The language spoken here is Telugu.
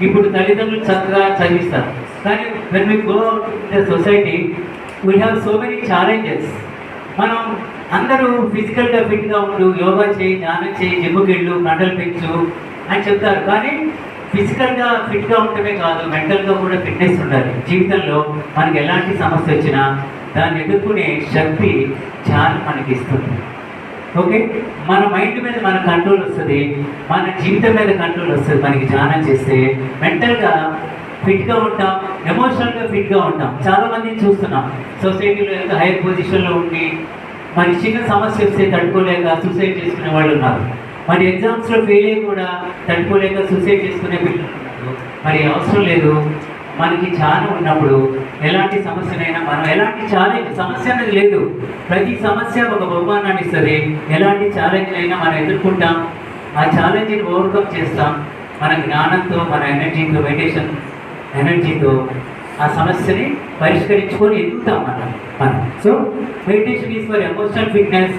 ఇప్పుడు తల్లిదండ్రులు చక్కగా చదివిస్తారు, కానీ when we go out in the society we have so many challenges. మనం అందరూ ఫిజికల్గా ఫిట్గా ఉండు, యోగా చేయి, ధ్యానం చేయి, జిమ్కి వెళ్ళు, కండలు పెంచు అని చెప్తారు. కానీ ఫిజికల్గా ఫిట్గా ఉండటమే కాదు, మెంటల్గా కూడా ఫిట్నెస్ ఉండాలి. జీవితంలో మనకి ఎలాంటి సమస్య వచ్చినా దాన్ని ఎదుర్కొనే శక్తి ధ్యానం మనకి ఇస్తుంది. ఓకే, మన మైండ్ మీద మన కంట్రోల్ వస్తుంది, మన జీవితం మీద కంట్రోల్ వస్తుంది. మనకి ధ్యానం చేస్తే మెంటల్గా ఫిట్గా ఉంటాం, ఎమోషనల్గా ఫిట్గా ఉంటాం. చాలామందిని చూస్తున్నాం సొసైటీలో ఎంత హైయర్ పొజిషన్లో ఉండి మరి చిన్న సమస్య వస్తే తట్టుకోలేక సూసైడ్ చేసుకునే వాళ్ళు ఉన్నారు. మరి ఎగ్జామ్స్లో ఫెయిల్ అయ్యి కూడా తట్టుకోలేక సూసైడ్ చేసుకునే పిల్లలు ఉన్నారు. మరి అవసరం లేదు, మనకి ధ్యానం ఉన్నప్పుడు ఎలాంటి సమస్యనైనా మనం ఎలాంటి ఛాలెంజ్, సమస్య అనేది లేదు, ప్రతి సమస్య ఒక బహుమానాన్ని ఇస్తుంది. ఎలాంటి ఛాలెంజ్ అయినా మనం ఎదుర్కొంటాం, ఆ ఛాలెంజ్ని ఓవర్కమ్ చేస్తాం. మన జ్ఞానంతో, మన ఎనర్జీతో, మెడిటేషన్ ఎనర్జీతో ఆ సమస్యని పరిష్కరించుకొని ఎదుగుతాం మనం. So meditation is for emotional fitness,